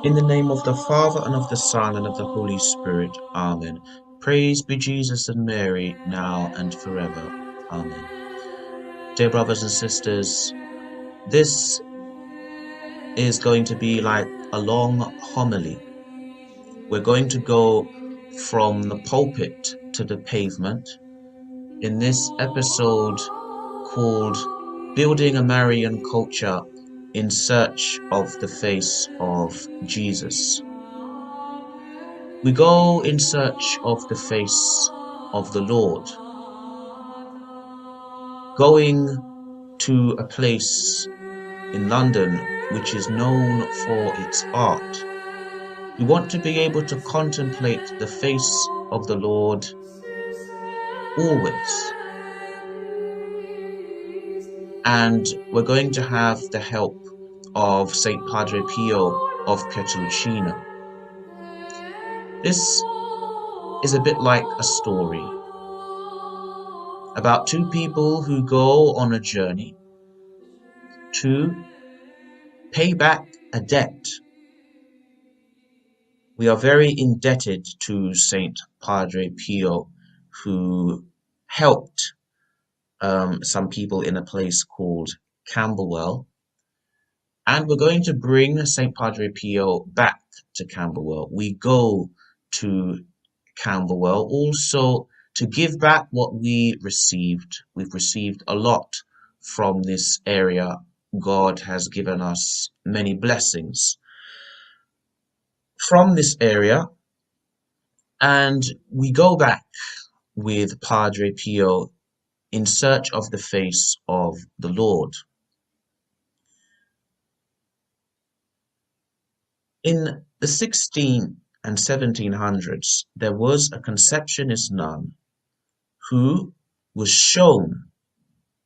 In the name of the Father, and of the Son, and of the Holy Spirit. Amen. Praise be Jesus and Mary, now and forever. Amen. Dear brothers and sisters, this is going to be like a long homily. We're going to go from the pulpit to the pavement in this episode called Building a Marian Culture in Search of the Face of Jesus. We go in search of the face of the Lord, going to a place in London which is known for its art. We want to be able to contemplate the face of the Lord always. And we're going to have the help of Saint Padre Pio of Pietrelcina. This is a bit like a story about two people who go on a journey to pay back a debt. We are very indebted to Saint Padre Pio, who helped some people in a place called Camberwell. And we're going to bring Saint Padre Pio back to Camberwell. We go to Camberwell also to give back what we received. We've received a lot from this area. God has given us many blessings from this area, and we go back with Padre Pio in search of the face of the Lord. In the 16 and 1700s, there was a Conceptionist nun who was shown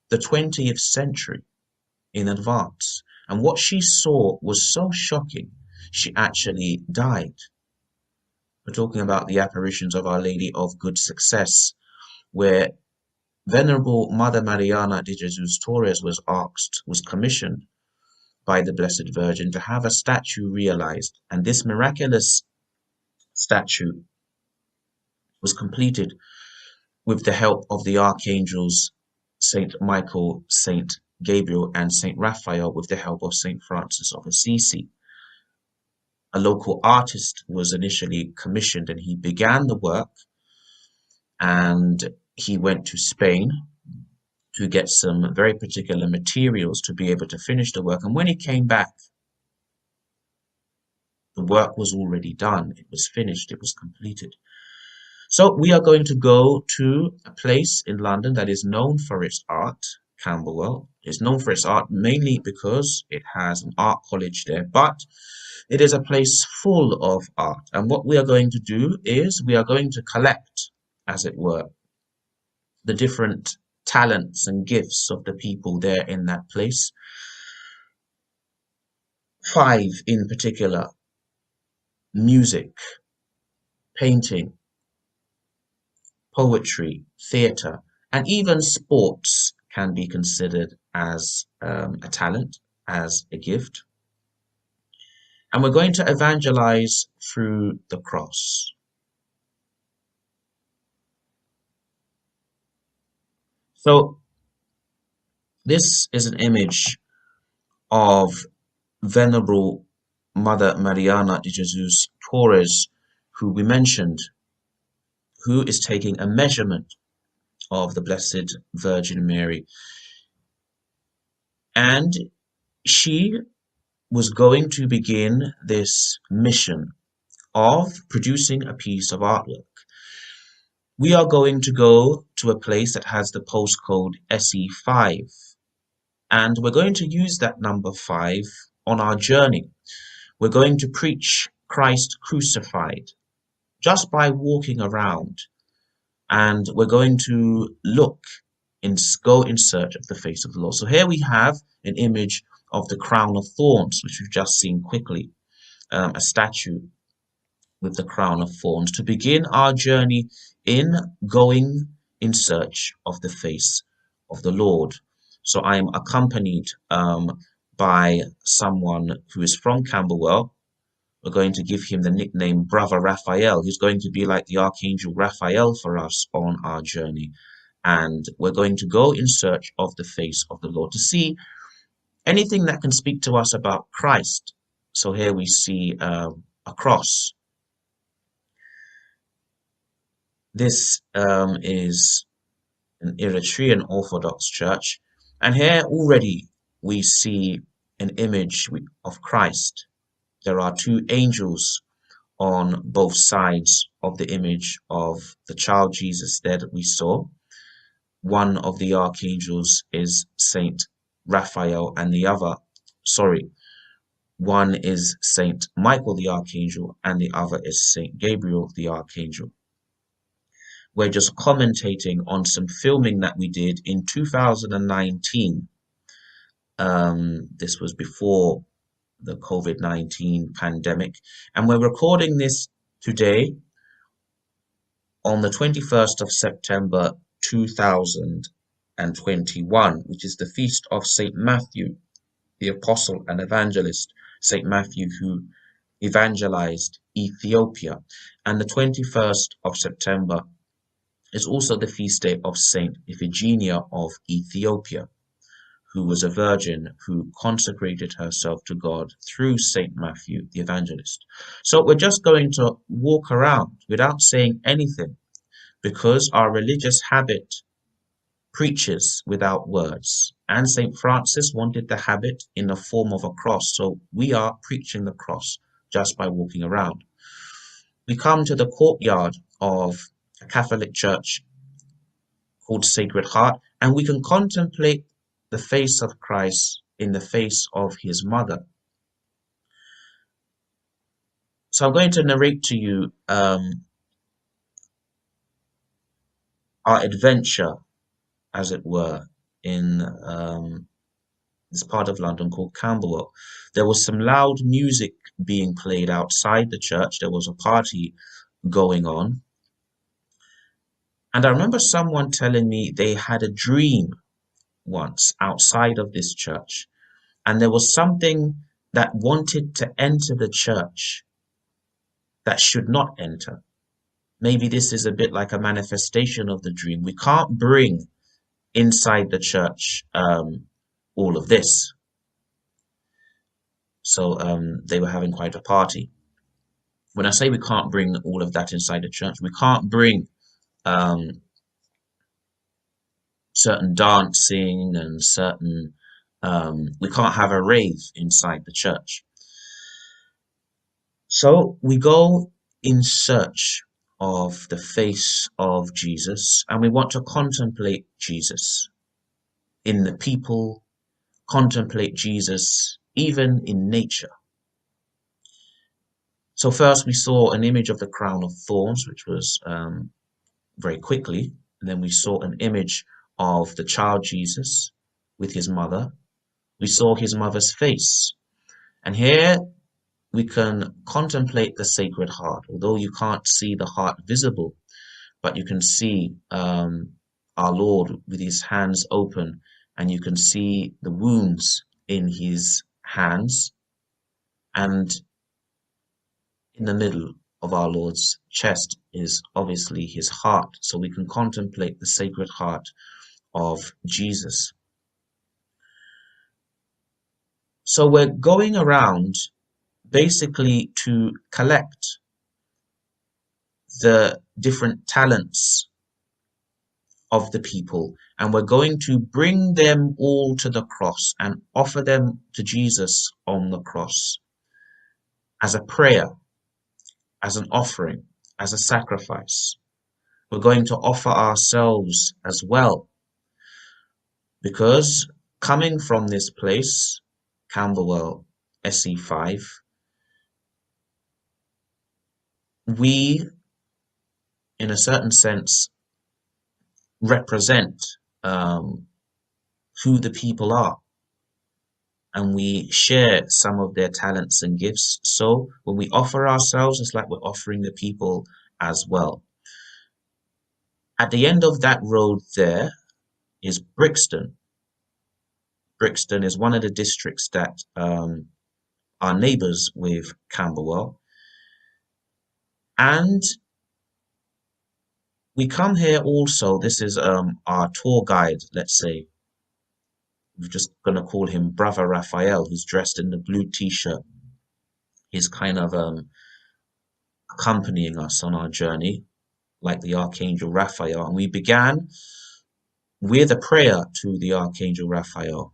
the 20th century in advance. And what she saw was so shocking, she actually died. We're talking about the apparitions of Our Lady of Good Success, where Venerable Mother Mariana de Jesus Torres was commissioned by the Blessed Virgin to have a statue realized. And this miraculous statue was completed with the help of the archangels Saint Michael, Saint Gabriel, and Saint Raphael, with the help of Saint Francis of Assisi. A local artist was initially commissioned, and he began the work, and he went to Spain to get some very particular materials to be able to finish the work. And when he came back, the work was already done. It was finished. It was completed. So we are going to go to a place in London that is known for its art. Camberwell is known for its art mainly because it has an art college there, but it is a place full of art. And what we are going to do is we are going to collect, as it were, the different talents and gifts of the people there in that place. 5 in particular: music, painting, poetry, theatre, and even sports can be considered as a talent, as a gift. And we're going to evangelize through the cross. So this is an image of Venerable Mother Mariana de Jesus Torres, who we mentioned, who is taking a measurement of the Blessed Virgin Mary. And she was going to begin this mission of producing a piece of artwork. We are going to go to a place that has the postcode SE5, and we're going to use that number 5 on our journey. We're going to preach Christ crucified just by walking around, and we're going to go in search of the face of the Lord. So here we have an image of the crown of thorns, which we've just seen quickly, a statue with the crown of thorns, to begin our journey in going in search of the face of the Lord. So I am accompanied by someone who is from Camberwell, We're going to give him the nickname Brother Raphael. He's going to be like the Archangel Raphael for us on our journey. And we're going to go in search of the face of the Lord to see anything that can speak to us about Christ. So here we see a cross. This is an Eritrean Orthodox church. And here already we see an image of Christ. There are two angels on both sides of the image of the child Jesus there that we saw. One of the archangels is Saint Raphael, and one is Saint Michael the Archangel, and the other is Saint Gabriel the Archangel. We're just commentating on some filming that we did in 2019. This was before the COVID-19 pandemic, and we're recording this today on the 21st of September 2021, which is the feast of Saint Matthew, the apostle and evangelist, Saint Matthew who evangelized Ethiopia. And the 21st of September is also the feast day of Saint Iphigenia of Ethiopia, who was a virgin who consecrated herself to God through Saint Matthew the evangelist. So we're just going to walk around without saying anything, because our religious habit preaches without words. And St. Francis wanted the habit in the form of a cross. So we are preaching the cross just by walking around. We come to the courtyard of a Catholic church called Sacred Heart, and we can contemplate the face of Christ in the face of his mother. So I'm going to narrate to you our adventure, as it were, in this part of London called Camberwell. There was some loud music being played outside the church. There was a party going on. And I remember someone telling me they had a dream once outside of this church, and there was something that wanted to enter the church that should not enter. Maybe this is a bit like a manifestation of the dream. We can't bring inside the church all of this. So they were having quite a party. When I say we can't bring all of that inside the church, we can't bring certain dancing and certain we can't have a rave inside the church. So we go in search of the face of Jesus, and we want to contemplate Jesus in the people, contemplate Jesus even in nature. So first we saw an image of the crown of thorns, which was very quickly, and then we saw an image of the child Jesus with his mother. We saw his mother's face, and here we can contemplate the Sacred Heart, although you can't see the heart visible, but you can see our Lord with his hands open, and you can see the wounds in his hands, and in the middle of our Lord's chest is obviously his heart, so we can contemplate the Sacred Heart of Jesus. So we're going around basically to collect the different talents of the people, and we're going to bring them all to the cross and offer them to Jesus on the cross as a prayer, as an offering, as a sacrifice. We're going to offer ourselves as well, because coming from this place, Camberwell, SE5, we, in a certain sense, represent who the people are, and we share some of their talents and gifts. So when we offer ourselves, it's like we're offering the people as well. At the end of that road there is Brixton. Brixton is one of the districts that our neighbours with Camberwell. And we come here also, this is our tour guide, let's say. We're just going to call him Brother Raphael, who's dressed in the blue t-shirt. He's kind of accompanying us on our journey, like the Archangel Raphael. And we began with a prayer to the Archangel Raphael.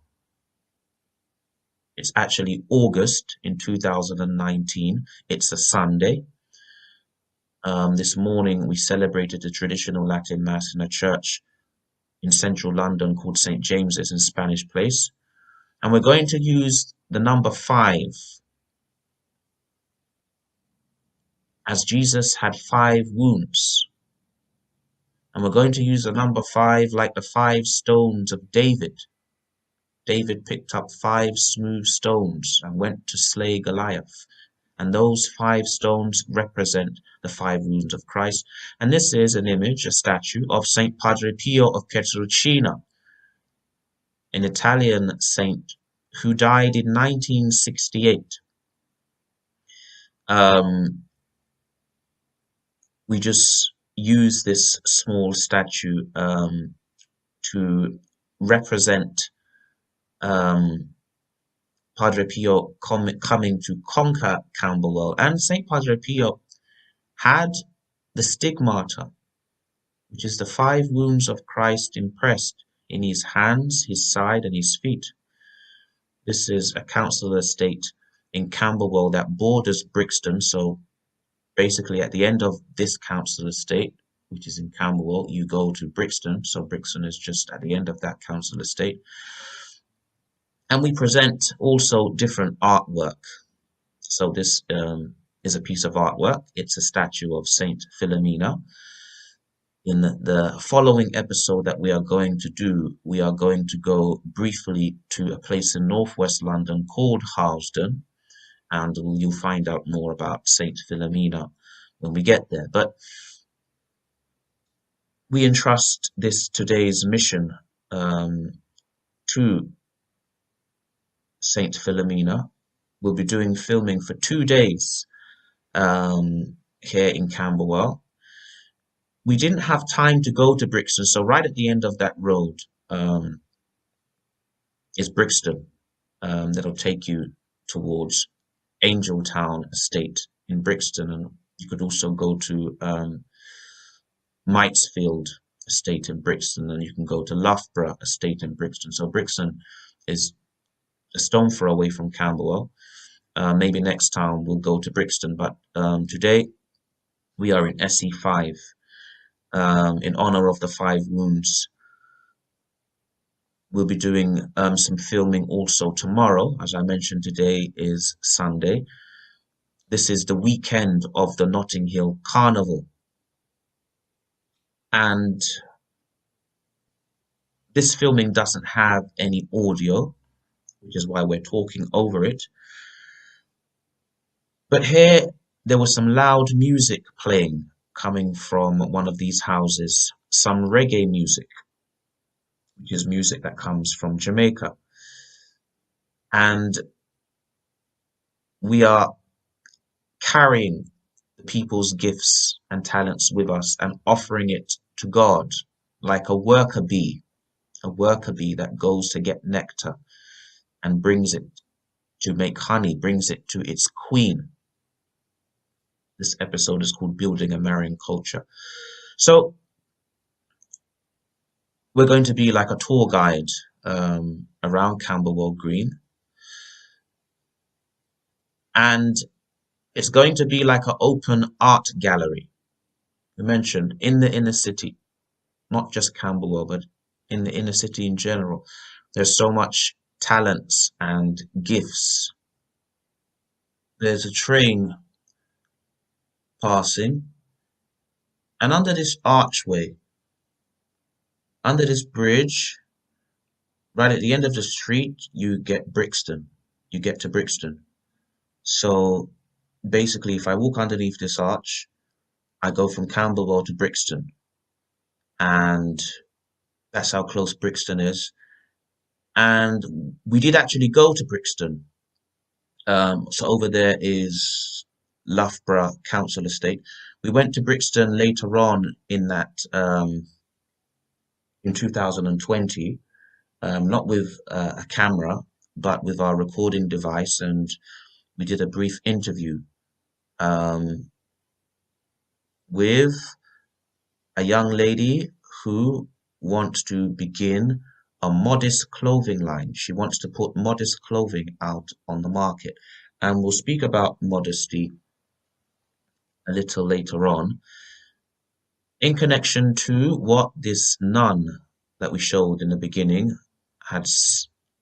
It's actually August in 2019. It's a Sunday. This morning we celebrated the traditional Latin Mass in a church in central London called St. James's in Spanish Place. And we're going to use the number 5, as Jesus had 5 wounds. And we're going to use the number 5 like the 5 stones of David. David picked up 5 smooth stones and went to slay Goliath. And those 5 stones represent the 5 wounds of Christ. And this is an image, a statue of Saint Padre Pio of Pietrelcina, an Italian saint who died in 1968. We just use this small statue to represent Padre Pio coming to conquer Camberwell. And Saint Padre Pio had the stigmata, which is the 5 wounds of Christ impressed in his hands, his side, and his feet. This is a council estate in Camberwell that borders Brixton. So basically at the end of this council estate, which is in Camberwell, you go to Brixton. So Brixton is just at the end of that council estate. And we present also different artwork. So this is a piece of artwork. It's a statue of Saint Philomena. In the following episode that we are going to do, we are going to go briefly to a place in northwest London called Harlesden, and you'll find out more about Saint Philomena when we get there. But we entrust today's mission to Saint Philomena. We'll be doing filming for 2 days here in Camberwell. We didn't have time to go to Brixton, so right at the end of that road is Brixton. That'll take you towards Angeltown Estate in Brixton, and you could also go to Mitesfield Estate in Brixton, and you can go to Loughborough Estate in Brixton. So Brixton is a stone throw away from Camberwell. Maybe next time we'll go to Brixton, but today we are in SE5 in honor of the 5 wounds. We'll be doing some filming also tomorrow. As I mentioned, today is Sunday. This is the weekend of the Notting Hill Carnival. And this filming doesn't have any audio, which is why we're talking over it. But here, there was some loud music playing coming from one of these houses, some reggae music, which is music that comes from Jamaica. And we are carrying the people's gifts and talents with us and offering it to God like a worker bee that goes to get nectar and brings it to make honey, brings it to its queen. This episode is called Building a Marrying Culture. So we're going to be like a tour guide around Camberwell Green. And it's going to be like an open art gallery. We mentioned in the inner city, not just Camberwell, but in the inner city in general. There's so much talents and gifts. There's a train passing, and under this archway, under this bridge, right at the end of the street, you get Brixton. You get to Brixton. So basically, if I walk underneath this arch, I go from Camberwell to Brixton. And that's how close Brixton is. And we did actually go to Brixton So over there is Loughborough Council Estate. We went to Brixton later on in that in 2020, not with a camera, but with our recording device, and we did a brief interview um, with a young lady who wants to begin a modest clothing line. She wants to put modest clothing out on the market. And we'll speak about modesty a little later on in connection to what this nun that we showed in the beginning had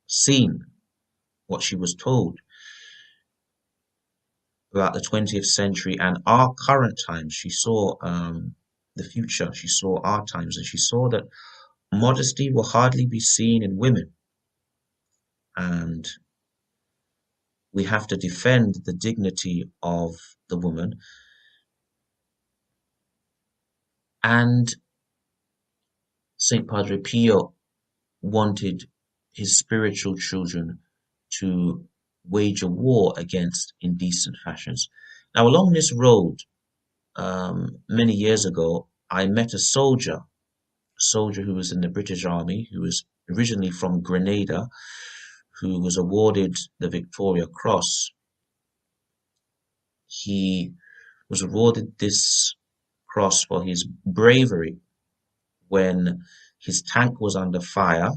seen, what she was told about the 20th century and our current times. She saw the future, she saw our times, and she saw that modesty will hardly be seen in women. And we have to defend the dignity of the woman. And St. Padre Pio wanted his spiritual children to wage a war against indecent fashions. Now, along this road, many years ago, I met a soldier who was in the British Army, who was originally from Grenada, who was awarded the Victoria Cross. He was awarded this cross for his bravery when his tank was under fire.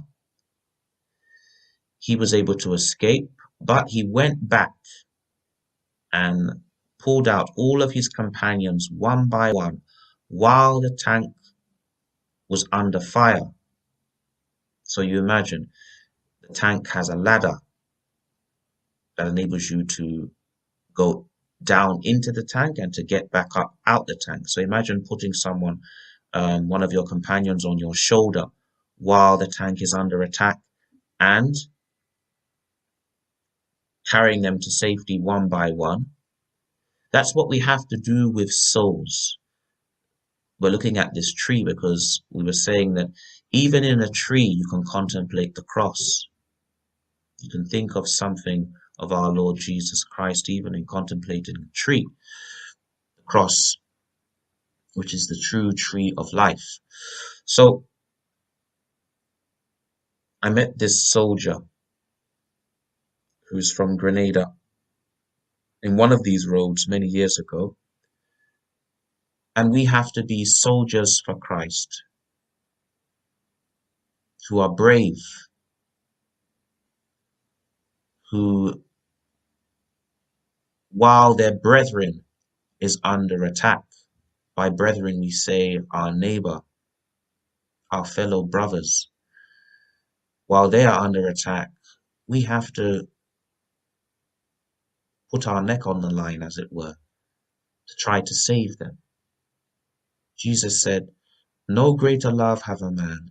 He was able to escape, but he went back and pulled out all of his companions one by one while the tank was under fire. So you imagine the tank has a ladder that enables you to go down into the tank and to get back up out the tank. So imagine putting someone, one of your companions, on your shoulder while the tank is under attack and carrying them to safety one by one. That's what we have to do with souls. We're looking at this tree because we were saying that even in a tree you can contemplate the cross. You can think of something of our Lord Jesus Christ even in contemplating a tree, the cross, which is the true tree of life. So I met this soldier who's from Grenada in one of these roads many years ago, and we have to be soldiers for Christ who are brave, who, while their brethren is under attack, by brethren we say our neighbor, our fellow brothers, while they are under attack, we have to put our neck on the line, as it were, to try to save them. Jesus said, "No greater love hath a man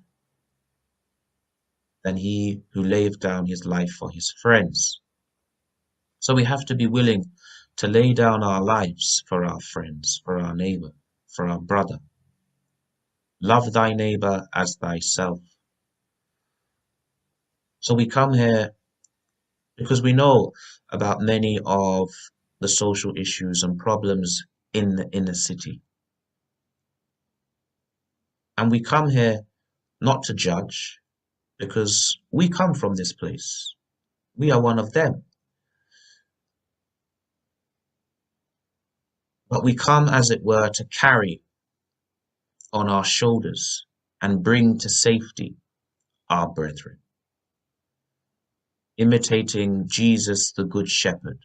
than he who layeth down his life for his friends." So we have to be willing to lay down our lives for our friends, for our neighbor, for our brother. Love thy neighbor as thyself. So we come here because we know about many of the social issues and problems in the inner city. And we come here not to judge because we come from this place. We are one of them. But we come, as it were, to carry on our shoulders and bring to safety our brethren, imitating Jesus, the Good Shepherd.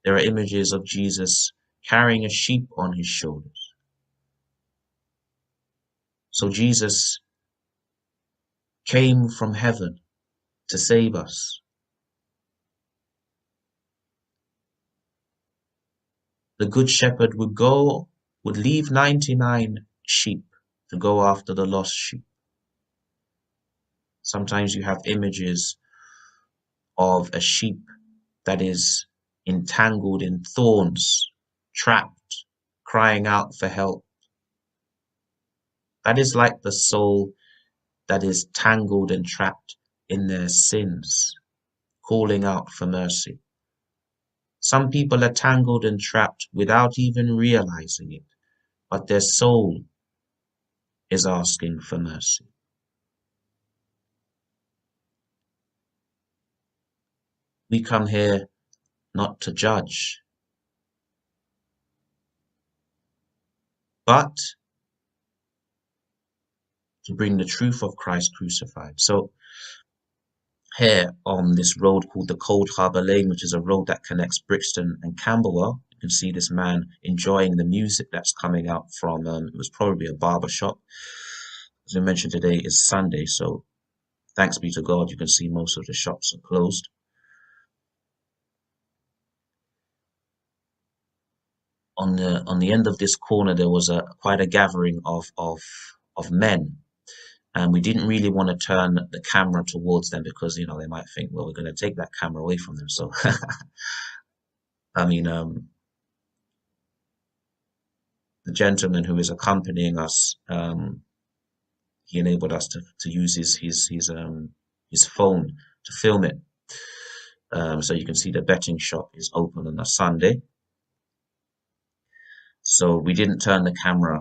There are images of Jesus carrying a sheep on his shoulders. So Jesus came from heaven to save us. The Good Shepherd would leave 99 sheep to go after the lost sheep. Sometimes you have images of a sheep that is entangled in thorns, trapped, crying out for help. That is like the soul that is tangled and trapped in their sins, calling out for mercy. Some people are tangled and trapped without even realizing it, but their soul is asking for mercy. We come here not to judge, but to bring the truth of Christ crucified. So here on this road called the Cold Harbour Lane, which is a road that connects Brixton and Camberwell, you can see this man enjoying the music that's coming out from, it was probably a barber shop. As I mentioned, today is Sunday, so thanks be to God, you can see most of the shops are closed. On the end of this corner, there was quite a gathering of men, and we didn't really want to turn the camera towards them because they might think, well, we're going to take that camera away from them. So I mean, the gentleman who is accompanying us, he enabled us to use his phone to film it. So you can see the betting shop is open on a Sunday. So we didn't turn the camera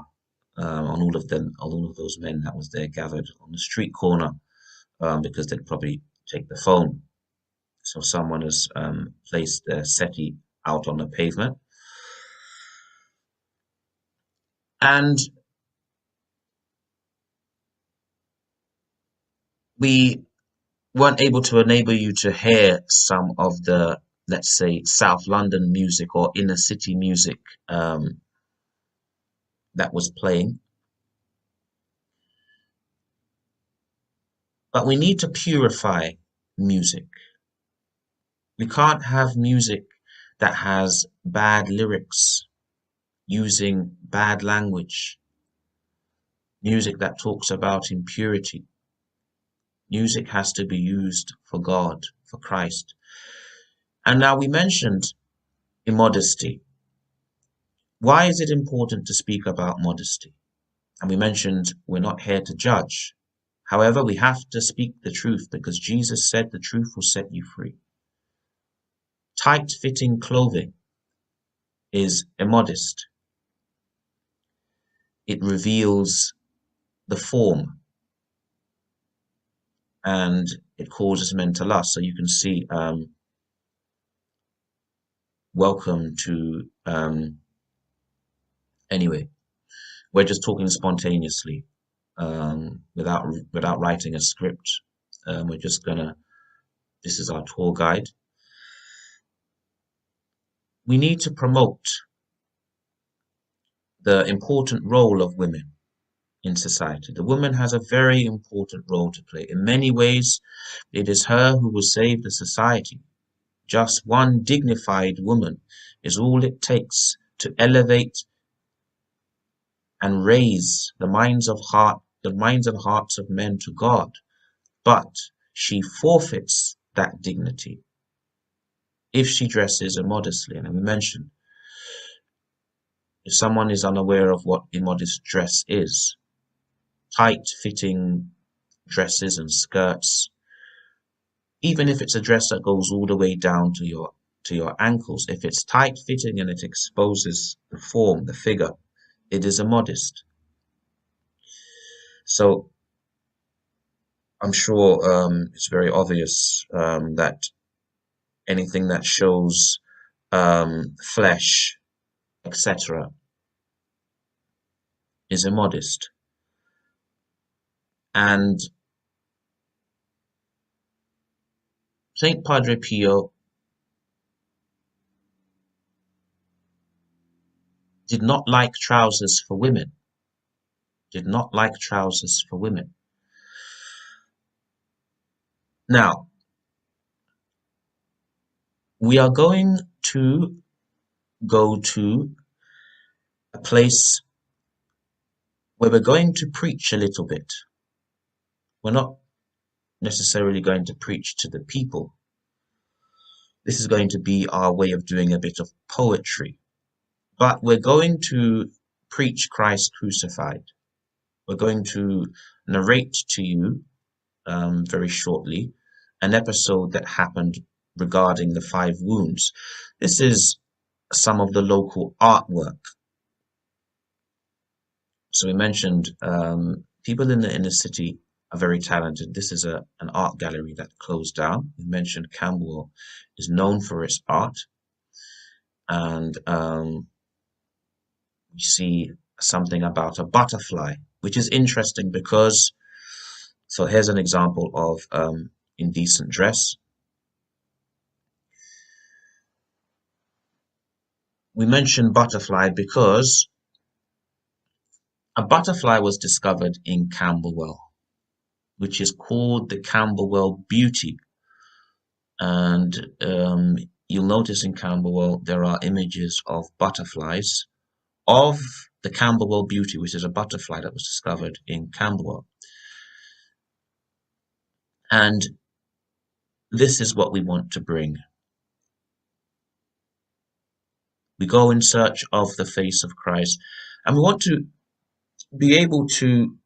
on all of them, on all of those men that was there gathered on the street corner, because they'd probably take the phone. So someone has placed their SETI out on the pavement. And we weren't able to enable you to hear some of the, let's say, South London music or inner city music that was playing. But we need to purify music. We can't have music that has bad lyrics, using bad language, music that talks about impurity. Music has to be used for God, for Christ. And now we mentioned immodesty. Why is it important to speak about modesty? And we mentioned we're not here to judge. However, we have to speak the truth because Jesus said the truth will set you free. Tight-fitting clothing is immodest. It reveals the form and it causes men to lust. So you can see, welcome to, anyway, we're just talking spontaneously, without writing a script. We're just gonna, this is our tour guide. We need to promote the important role of women in society. The woman has a very important role to play. In many ways, it is her who will save the society. Just one dignified woman is all it takes to elevate and raise the minds and hearts of men to God. But she forfeits that dignity if she dresses immodestly. And we mentioned, if someone is unaware of what immodest dress is, tight-fitting dresses and skirts, even if it's a dress that goes all the way down to your ankles, if it's tight-fitting and it exposes the form, the figure, it is immodest. So I'm sure it's very obvious that anything that shows flesh, etc., is immodest. And Saint Padre Pio did not like trousers for women. Did not like trousers for women. Now, we are going to go to a place where we're going to preach a little bit. We're not necessarily going to preach to the people. This is going to be our way of doing a bit of poetry. But we're going to preach Christ crucified. We're going to narrate to you very shortly an episode that happened regarding the 5 wounds. This is some of the local artwork. So we mentioned people in the inner city are very talented. This is an art gallery that closed down. We mentioned Camberwell is known for its art, and we see something about a butterfly, which is interesting because, so here's an example of indecent dress. We mentioned butterfly because a butterfly was discovered in Camberwell, which is called the Camberwell Beauty. And you'll notice in Camberwell there are images of butterflies of the Camberwell Beauty, which is a butterfly that was discovered in Camberwell. And this is what we want to bring. We go in search of the face of Christ, and we want to be able to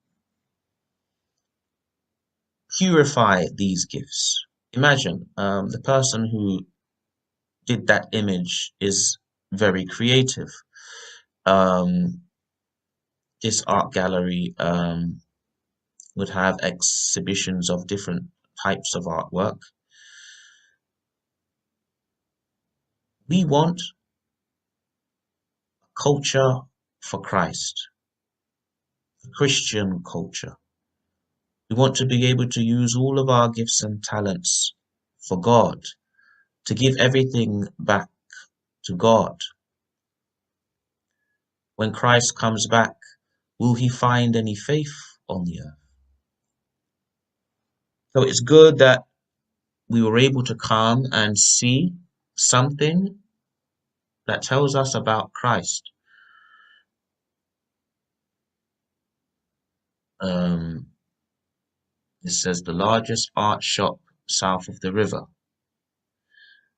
purify these gifts. Imagine the person who did that image is very creative. Um, this art gallery would have exhibitions of different types of artwork. We want culture for Christ, a Christian culture. We want to be able to use all of our gifts and talents for God, to give everything back to God. When Christ comes back, will he find any faith on the earth? So it's good that we were able to come and see something that tells us about Christ. Um, it says the largest art shop south of the river.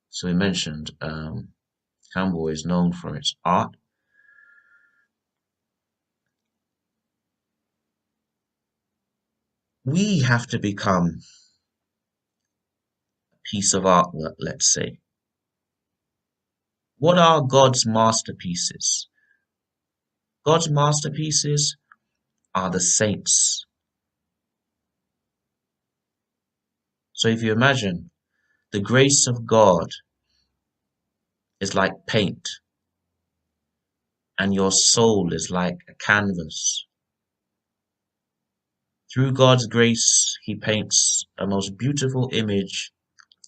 So we mentioned Camberwell is known for its art. We have to become a piece of artwork, let's say. What are God's masterpieces? God's masterpieces are the saints. So if you imagine, the grace of God is like paint, and your soul is like a canvas. Through God's grace, he paints a most beautiful image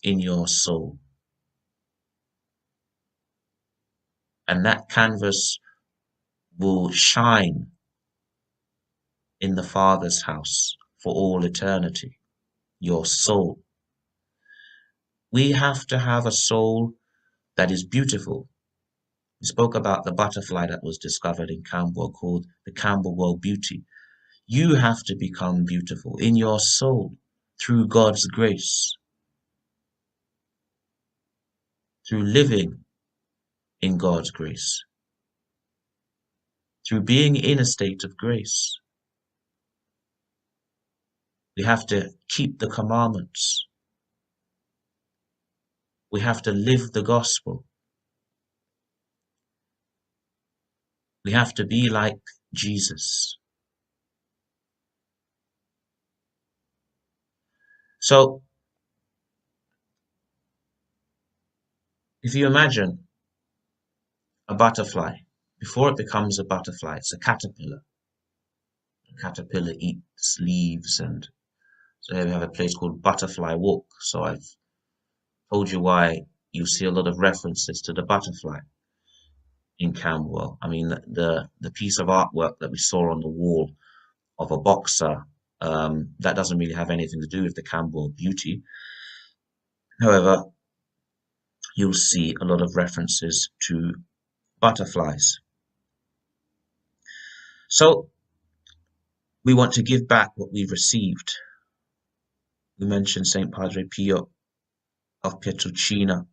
in your soul. And that canvas will shine in the Father's house for all eternity, your soul. We have to have a soul that is beautiful. We spoke about the butterfly that was discovered in Camberwell called the Camberwell Beauty. You have to become beautiful in your soul through God's grace, through living in God's grace, through being in a state of grace. We have to keep the commandments. We have to live the gospel. We have to be like Jesus. So, if you imagine a butterfly, before it becomes a butterfly, it's a caterpillar. A caterpillar eats leaves, and so here we have a place called Butterfly Walk. So I've told you why you see a lot of references to the butterfly in Camberwell. I mean, the piece of artwork that we saw on the wall of a boxer, that doesn't really have anything to do with the Camberwell Beauty. However, you'll see a lot of references to butterflies. So we want to give back what we've received. We mentioned Saint Padre Pio of Pietrelcina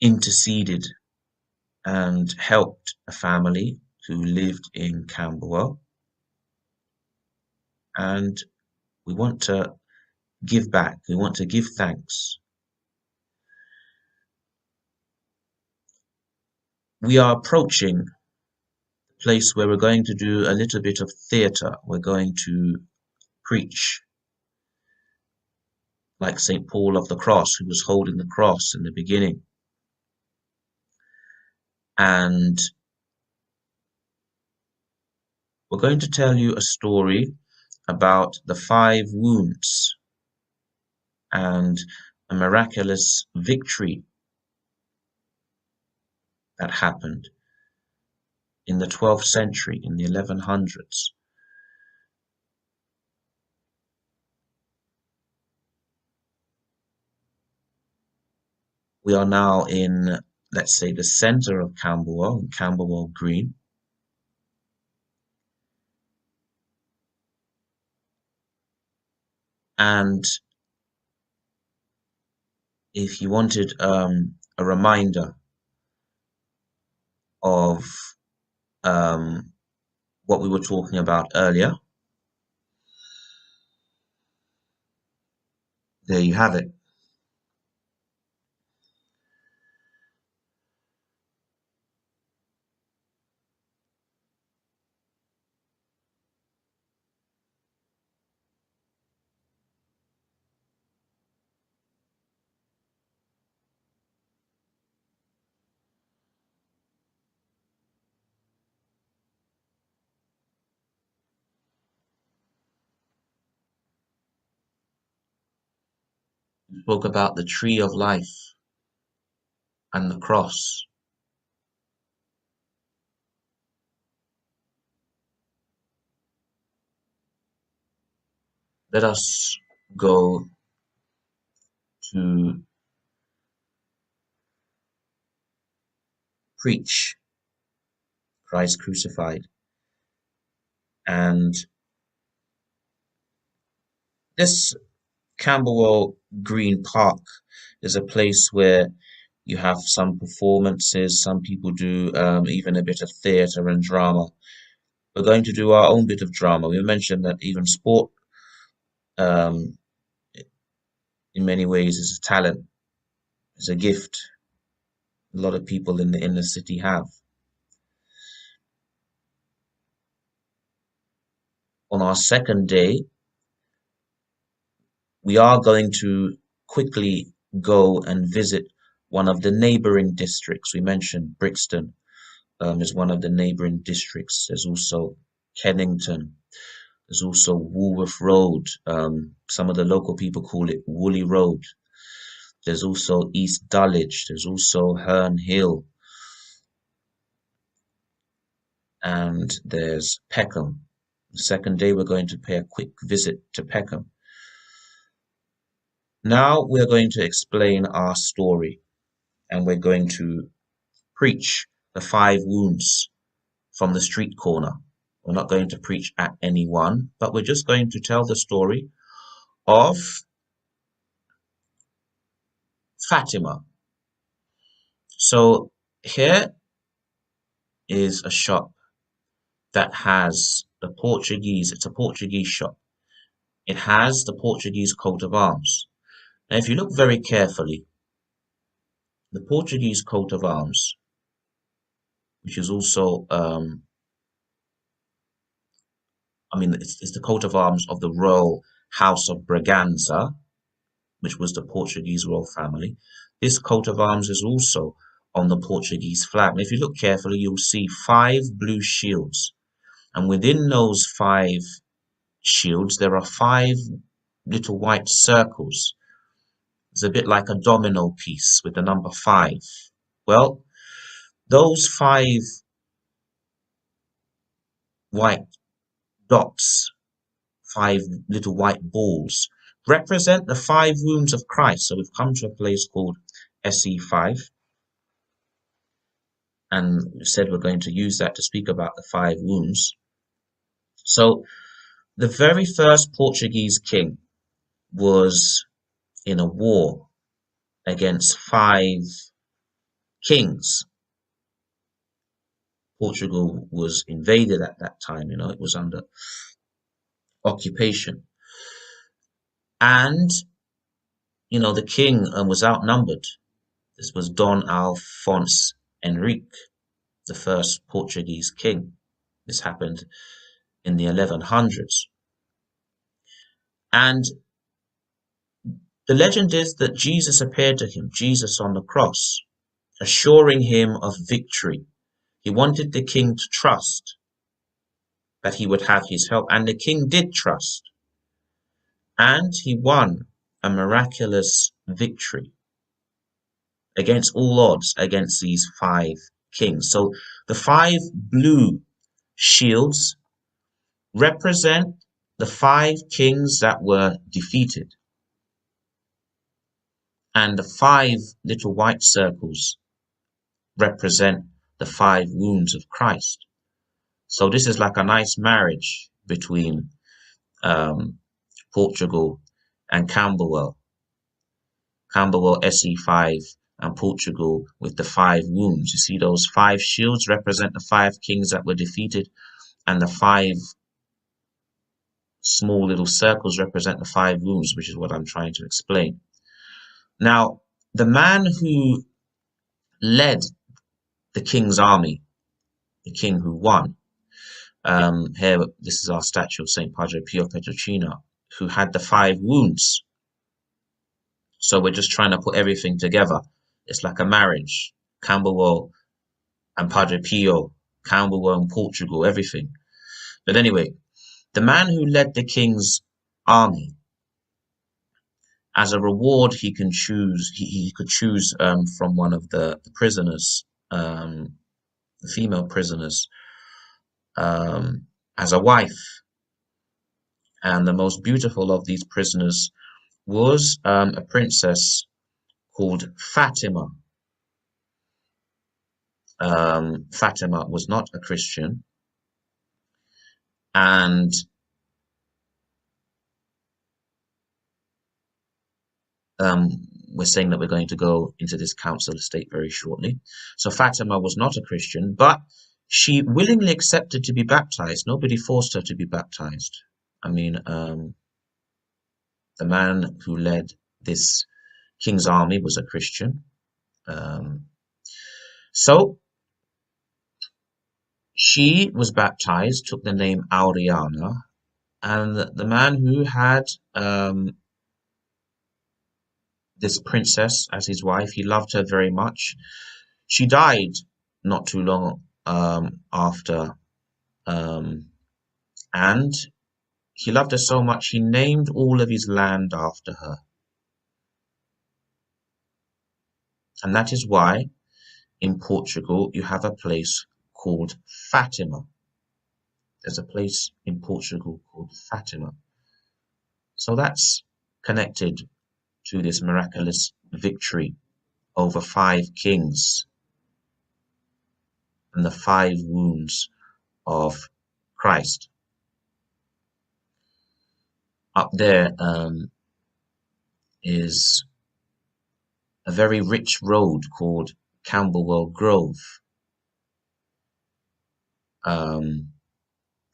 interceded and helped a family who lived in Camberwell, and we want to give back. We want to give thanks. We are approaching a place where we're going to do a little bit of theatre. We're going to preach like St. Paul of the Cross, who was holding the cross in the beginning. And we're going to tell you a story about the 5 wounds and a miraculous victory that happened in the 12th century, in the 1100s. We are now in, let's say, the center of Camberwell, Camberwell Green. And if you wanted a reminder of what we were talking about earlier, there you have it. We spoke about the tree of life and the cross. Let us go to preach Christ crucified. And this Camberwell Green Park is a place where you have some performances, some people do even a bit of theatre and drama. We're going to do our own bit of drama. We mentioned that even sport, um, in many ways, is a talent, is a gift a lot of people in the inner city have. On our second day, we are going to quickly go and visit one of the neighboring districts. We mentioned Brixton is one of the neighboring districts. There's also Kennington. There's also Woolworth Road. Some of the local people call it Woolly Road. There's also East Dulwich. There's also Herne Hill. And there's Peckham. The second day, we're going to pay a quick visit to Peckham. Now we're going to explain our story, and we're going to preach the 5 wounds from the street corner. We're not going to preach at anyone, but we're just going to tell the story of Fatima. So here is a shop that has the Portuguese, it's a Portuguese shop. It has the Portuguese coat of arms. Now, if you look very carefully, the Portuguese coat of arms, which is also, it's the coat of arms of the royal house of Braganza, which was the Portuguese royal family. This coat of arms is also on the Portuguese flag. And if you look carefully, you'll see 5 blue shields. And within those 5 shields, there are 5 little white circles. It's a bit like a domino piece with the number 5. Well, those 5 white dots, 5 little white balls, represent the 5 wounds of Christ. So we've come to a place called SE5, and we said we're going to use that to speak about the 5 wounds. So the very first Portuguese king was in a war against 5 kings. Portugal was invaded at that time, it was under occupation. And, the king was outnumbered. This was Don Alfonso Henrique, the first Portuguese king. This happened in the 1100s. And the legend is that Jesus appeared to him, Jesus on the cross, assuring him of victory. He wanted the king to trust that he would have his help, and the king did trust. And he won a miraculous victory against all odds against these five kings. So the five blue shields represent the five kings that were defeated. And the five little white circles represent the five wounds of Christ. So this is like a nice marriage between Portugal and Camberwell. Camberwell SE5 and Portugal with the five wounds. You see those five shields represent the five kings that were defeated, and the five small little circles represent the five wounds, which is what I'm trying to explain. Now, the man who led the king's army, the king who won, here, this is our statue of St. Padre Pio Petrocino, who had the five wounds. So we're just trying to put everything together. It's like a marriage. Camberwell and Padre Pio, Camberwell and Portugal, everything. But anyway, the man who led the king's army, as a reward, he could choose from one of the prisoners, the female prisoners, as a wife. And the most beautiful of these prisoners was a princess called Fatima. Fatima was not a Christian, and we're saying that we're going to go into this council estate very shortly. So Fatima was not a Christian, but she willingly accepted to be baptized. Nobody forced her to be baptized. I mean, the man who led this king's army was a Christian. So she was baptized, took the name Auriana, and the man who had this princess as his wife, he loved her very much. She died not too long after, and he loved her so much he named all of his land after her. And that is why in Portugal you have a place called Fatima. There's a place in Portugal called Fatima. So that's connected to this miraculous victory over five kings and the five wounds of Christ. Up there is a very rich road called Camberwell Grove.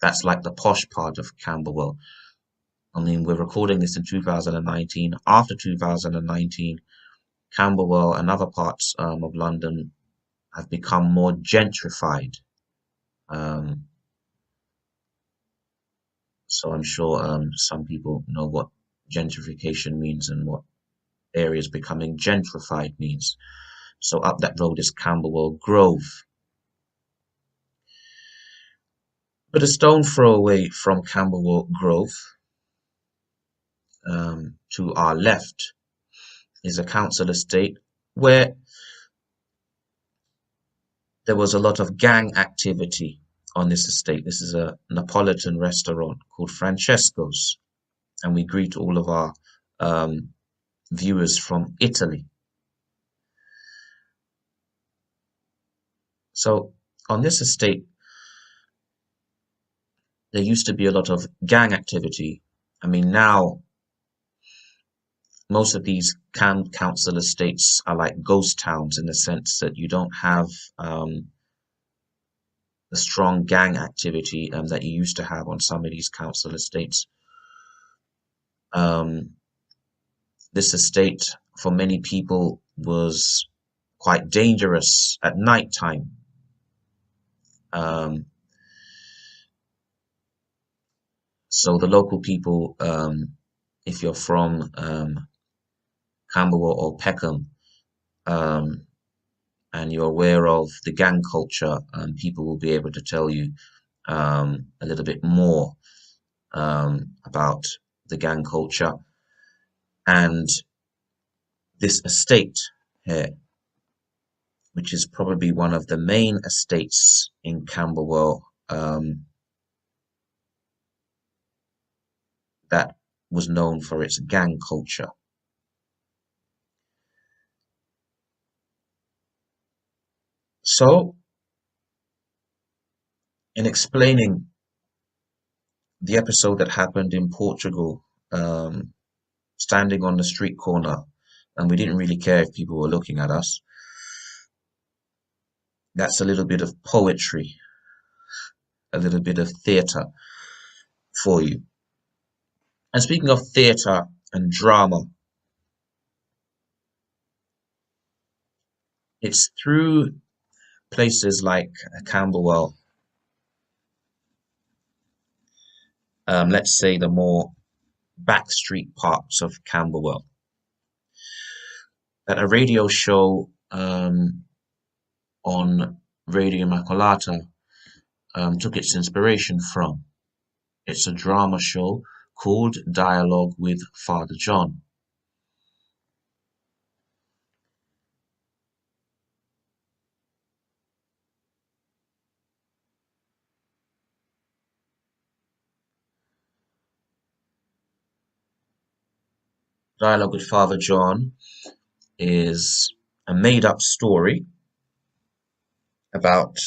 That's like the posh part of Camberwell. I mean, we're recording this in 2019. After 2019, Camberwell and other parts of London have become more gentrified. So I'm sure some people know what gentrification means and what areas becoming gentrified means. So up that road is Camberwell Grove. But a stone throw away from Camberwell Grove, to our left, is a council estate where there was a lot of gang activity on this estate. This is a Neapolitan restaurant called Francesco's, and we greet all of our viewers from Italy. So on this estate, there used to be a lot of gang activity. I mean, now most of these council estates are like ghost towns in the sense that you don't have the strong gang activity, that you used to have on some of these council estates. This estate for many people was quite dangerous at night time. Um, so the local people, if you're from Camberwell or Peckham, um, and you're aware of the gang culture, people will be able to tell you a little bit more about the gang culture and this estate here, which is probably one of the main estates in Camberwell, that was known for its gang culture. So, in explaining the episode that happened in Portugal, standing on the street corner, and we didn't really care if people were looking at us, that's a little bit of poetry, a little bit of theatre for you. And speaking of theatre and drama, it's through places like Camberwell, let's say the more backstreet parts of Camberwell, that a radio show on Radio Immacolata took its inspiration from. It's a drama show called Dialogue with Father John. Dialogue with Father John is a made-up story about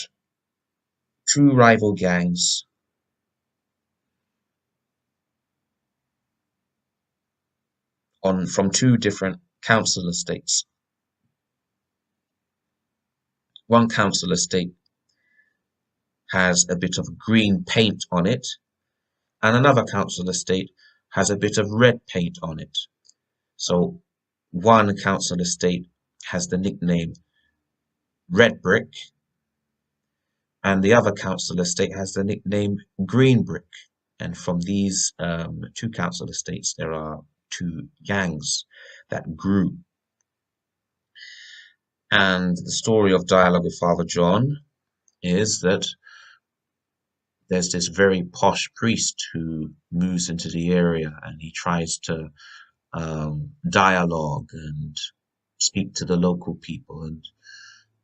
two rival gangs on from two different council estates. One council estate has a bit of green paint on it, and another council estate has a bit of red paint on it. So one council estate has the nickname Red Brick, and the other council estate has the nickname Green Brick. And from these two council estates, there are two gangs that grew. And the story of Dialogue with Father John is that there's this very posh priest who moves into the area and he tries to dialogue and speak to the local people. And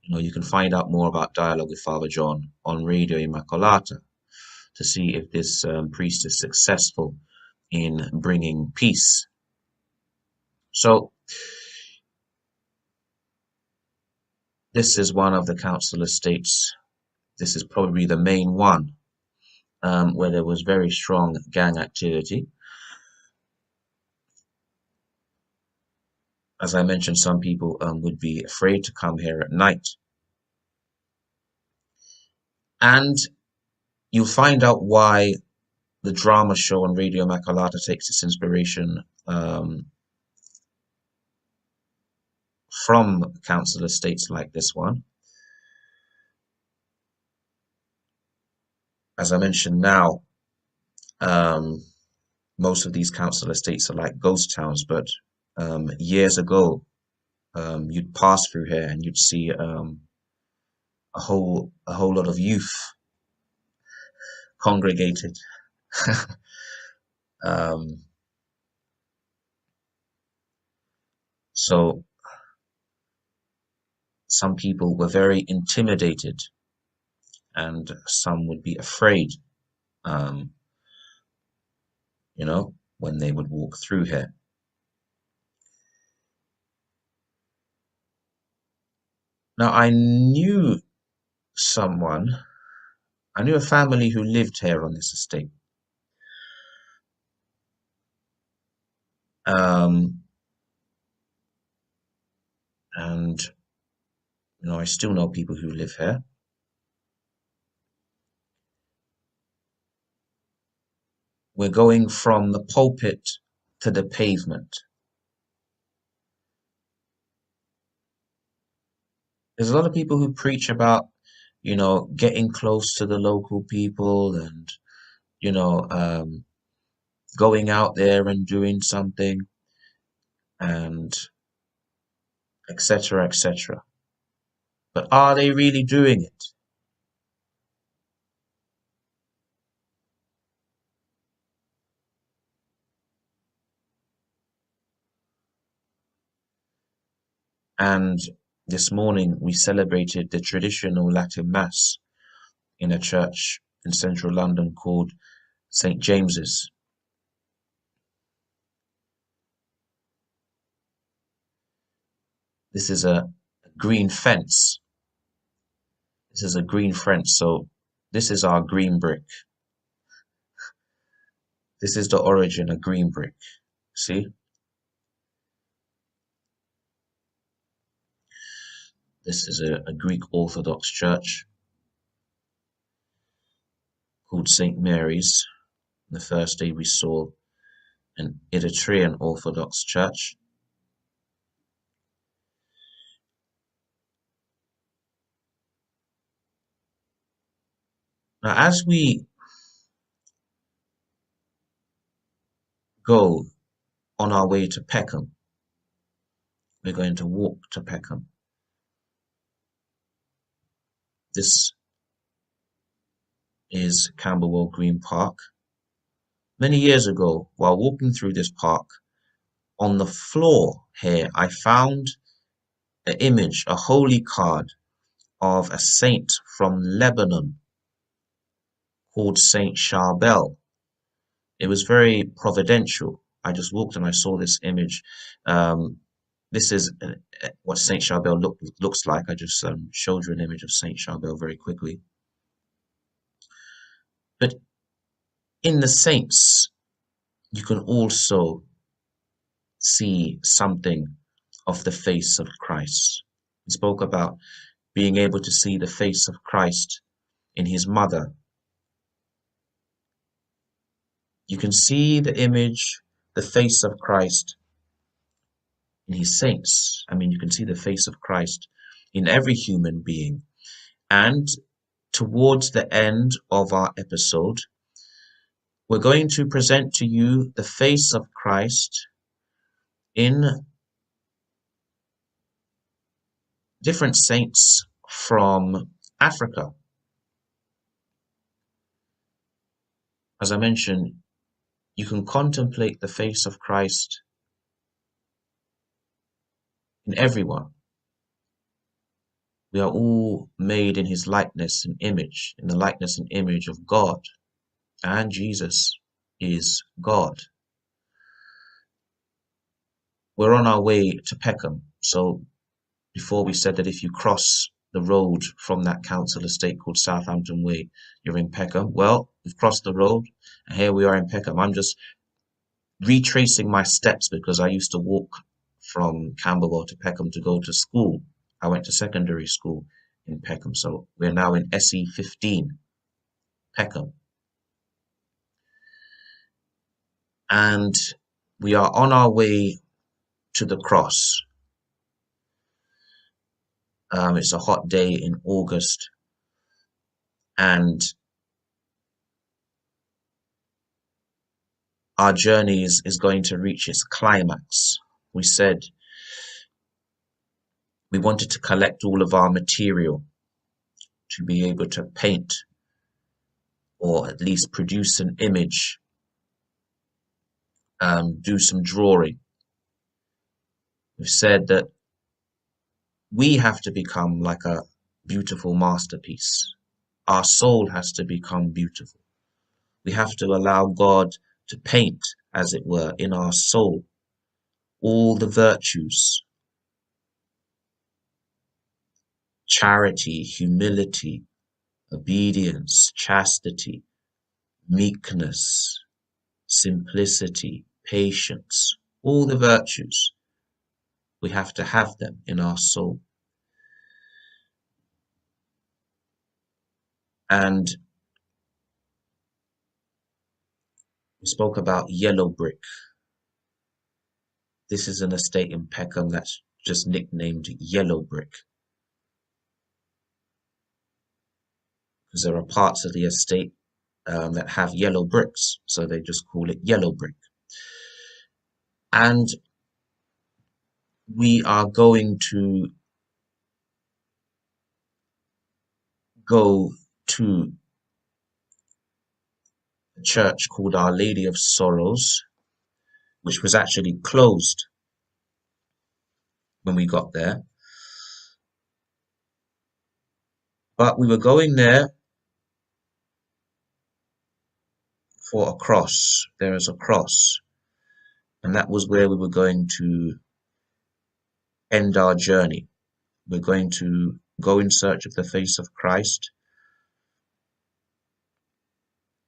you can find out more about Dialogue with Father John on Radio Immacolata to see if this priest is successful in bringing peace. So this is one of the council estates. This is probably the main one where there was very strong gang activity. As I mentioned, some people would be afraid to come here at night. And you'll find out why the drama show on Radio Immacolata takes its inspiration from council estates like this one. As I mentioned now, most of these council estates are like ghost towns, but years ago, you'd pass through here and you'd see a whole lot of youth congregated. um, so some people were very intimidated, and some would be afraid, um, when they would walk through here. Now, someone, I knew a family who lived here on this estate. Um, and, I still know people who live here. We're going from the pulpit to the pavement. There's a lot of people who preach about, getting close to the local people and, you know, um, going out there and doing something and etc. etc. But are they really doing it? And this morning we celebrated the traditional Latin Mass in a church in central London called St. James's. This is a green fence. This is a green fence. So this is our green brick. This is the origin of green brick. See, this is a Greek Orthodox church called St. Mary's. The first day we saw an Eritrean Orthodox church. Now, as we go on our way to Peckham, we're going to walk to Peckham. This is Camberwell Green Park. Many years ago, while walking through this park, on the floor here, I found an image, a holy card of a saint from Lebanon called Saint Charbel. It was very providential. I just walked and I saw this image. Um, this is what Saint Charbel looks like. I just showed you an image of Saint Charbel very quickly. But in the saints, you can also see something of the face of Christ. He spoke about being able to see the face of Christ in his mother. You can see the image, the face of Christ in his saints. I mean, you can see the face of Christ in every human being. And towards the end of our episode, we're going to present to you the face of Christ in different saints from Africa. As I mentioned, you can contemplate the face of Christ in everyone. We are all made in his likeness and image, in the likeness and image of God, and Jesus is God. We're on our way to Peckham, so before we said that if you cross the road from that council estate called Southampton Way, you're in Peckham. Well, we've crossed the road, and here we are in Peckham. I'm just retracing my steps because I used to walk from Camberwell to Peckham to go to school. I went to secondary school in Peckham, so we're now in SE15, Peckham. And we are on our way to the cross. It's a hot day in August, and our journey is going to reach its climax. We said we wanted to collect all of our material to be able to paint or at least produce an image, do some drawing. We've said that we have to become like a beautiful masterpiece. Our soul has to become beautiful. We have to allow God to paint, as it were, in our soul all the virtues: charity, humility, obedience, chastity, meekness, simplicity, patience, all the virtues. We have to have them in our soul. And we spoke about yellow brick. This is an estate in Peckham that's just nicknamed Yellow Brick. because there are parts of the estate that have yellow bricks, so they just call it yellow brick. And we are going to go to a church called Our Lady of Sorrows, which was actually closed when we got there. But we were going there for a cross. There is a cross. And that was where we were going to end our journey. We're going to go in search of the face of Christ.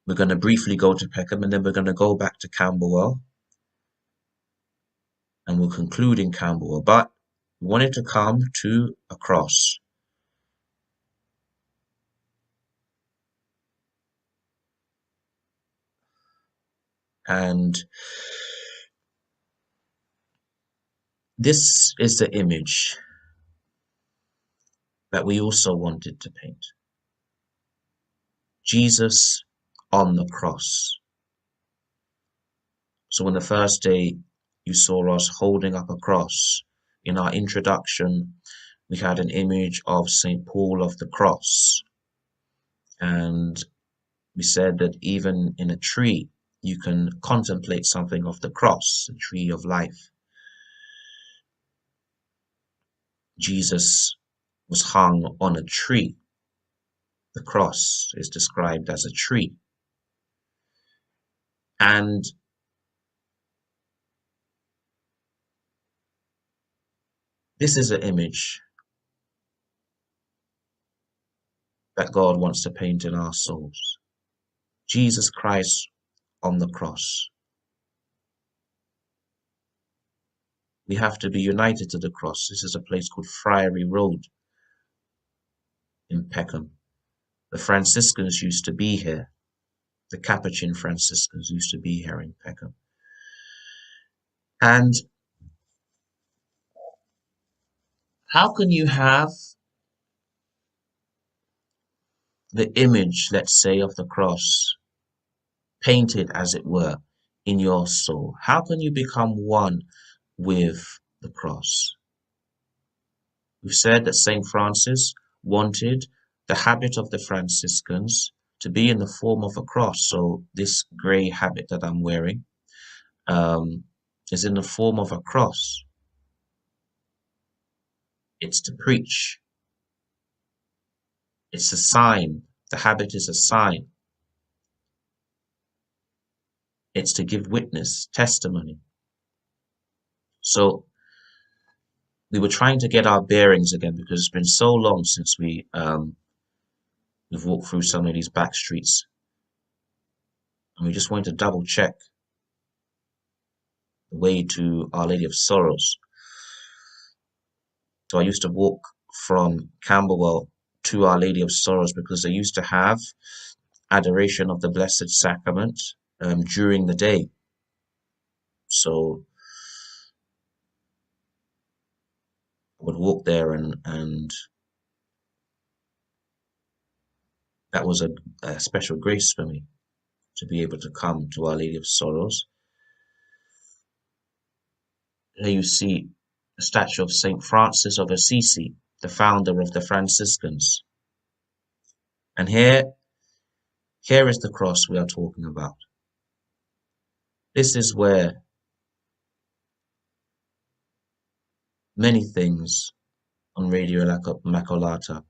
We're going to briefly go to Peckham, and then we're going to go back to Camberwell, and we'll conclude in Camberwell. But we wanted to come to a cross. And this is the image that we also wanted to paint. Jesus on the cross. So on the first day, you saw us holding up a cross. In our introduction, we had an image of St. Paul of the Cross. And we said that even in a tree, you can contemplate something of the cross, the tree of life. Jesus was hung on a tree. The cross is described as a tree. And this is an image that God wants to paint in our souls. Jesus Christ on the cross. We have to be united to the cross. This is a place called Friary Road in Peckham. The Franciscans used to be here. The Capuchin Franciscans used to be here in Peckham. And how can you have the image, let's say, of the cross painted, as it were, in your soul? How can you become one with the cross? We've said that St. Francis wanted the habit of the Franciscans to be in the form of a cross. So this grey habit that I'm wearing is in the form of a cross. It's to preach. It's a sign. The habit is a sign. It's to give witness, testimony. So we were trying to get our bearings again because it's been so long since we've walked through some of these back streets, and we just wanted to double check the way to Our Lady of Sorrows. So I used to walk from Camberwell to Our Lady of Sorrows because they used to have adoration of the Blessed Sacrament during the day. So I would walk there, and that was a special grace for me to be able to come to Our Lady of Sorrows. Here you see a statue of St. Francis of Assisi, the founder of the Franciscans. And here is the cross we are talking about. This is where many things on Radio Immacolata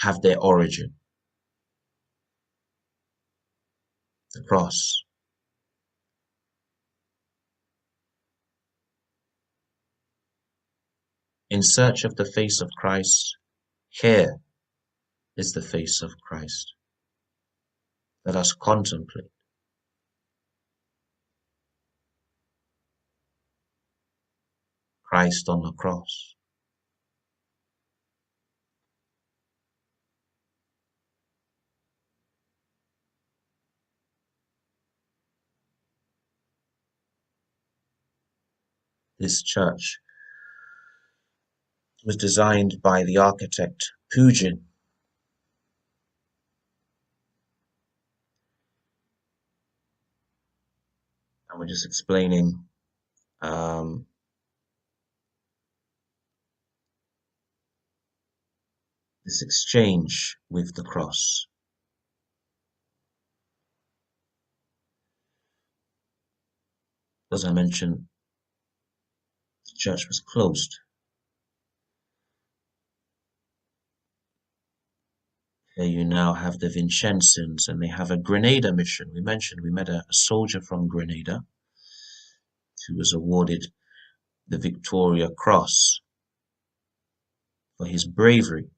have their origin. The cross. In search of the face of Christ, here is the face of Christ. Let us contemplate. Christ on the cross. This church was designed by the architect Pugin, and we're just explaining um, this exchange with the cross. As I mentioned, the church was closed. Here you now have the Vincentians, and they have a Grenada mission. We mentioned we met a soldier from Grenada who was awarded the Victoria Cross for his bravery.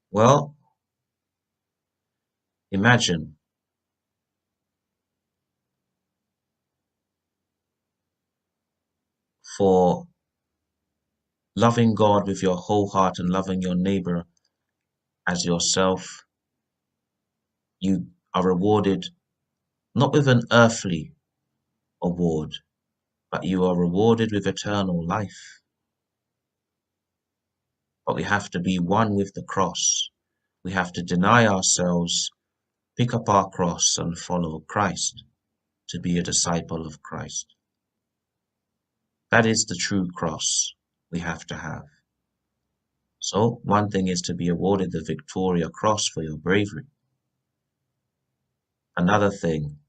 Well, imagine for loving God with your whole heart and loving your neighbor as yourself, you are rewarded not with an earthly award, but you are rewarded with eternal life. But we have to be one with the cross. We have to deny ourselves, pick up our cross, and follow Christ to be a disciple of Christ. That is the true cross we have to have. So, one thing is to be awarded the Victoria Cross for your bravery. Another thing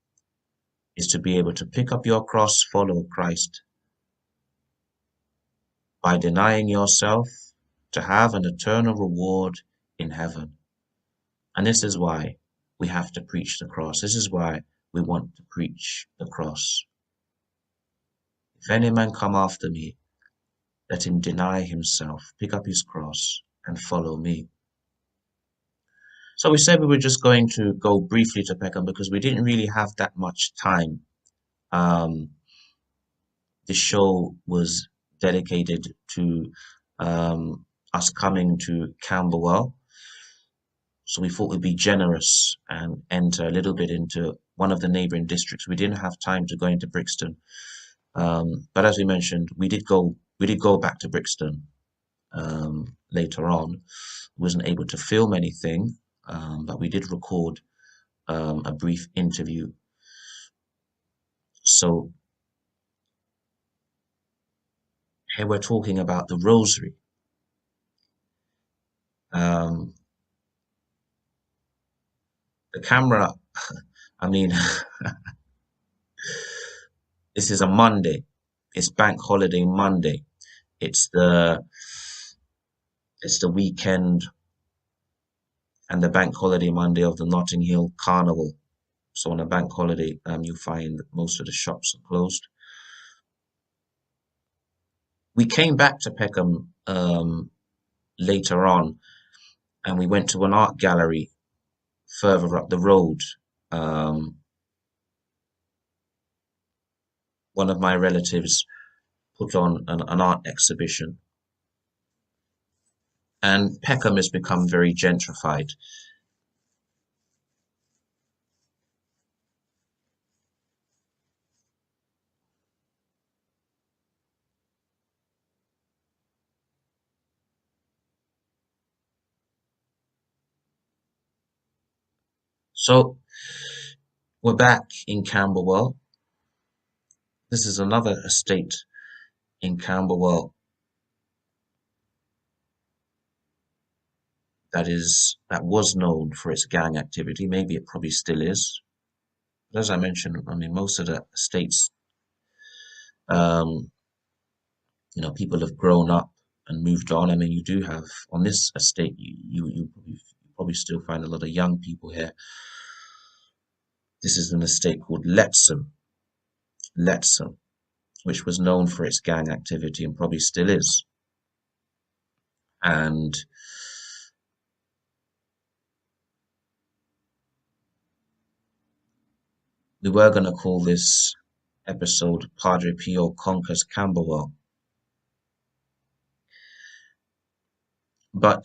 is to be able to pick up your cross, follow Christ by denying yourself to have an eternal reward in heaven. And this is why we have to preach the cross. This is why we want to preach the cross. If any man come after me, let him deny himself, pick up his cross, and follow me. So we said we were just going to go briefly to Peckham because we didn't really have that much time. The show was dedicated to us coming to Camberwell. So we thought we'd be generous and enter a little bit into one of the neighbouring districts. We didn't have time to go into Brixton, but as we mentioned, we did go back to Brixton later on. Wasn't able to film anything, but we did record a brief interview. So here we're talking about the Rosary. Um, the camera, I mean, this is a Monday. It's Bank Holiday Monday. It's the weekend and the Bank Holiday Monday of the Notting Hill Carnival. So on a bank holiday, you find that most of the shops are closed. We came back to Peckham later on, and we went to an art gallery further up the road. Um, one of my relatives put on an art exhibition, and Peckham has become very gentrified. So we're back in Camberwell. This is another estate in Camberwell that was known for its gang activity. Maybe it probably still is. But as I mentioned, I mean, most of the estates, um, people have grown up and moved on. I mean, you do have on this estate, you probably still find a lot of young people here. This is an estate called Letson, which was known for its gang activity and probably still is. And we were going to call this episode Padre Pio Conquers Camberwell, but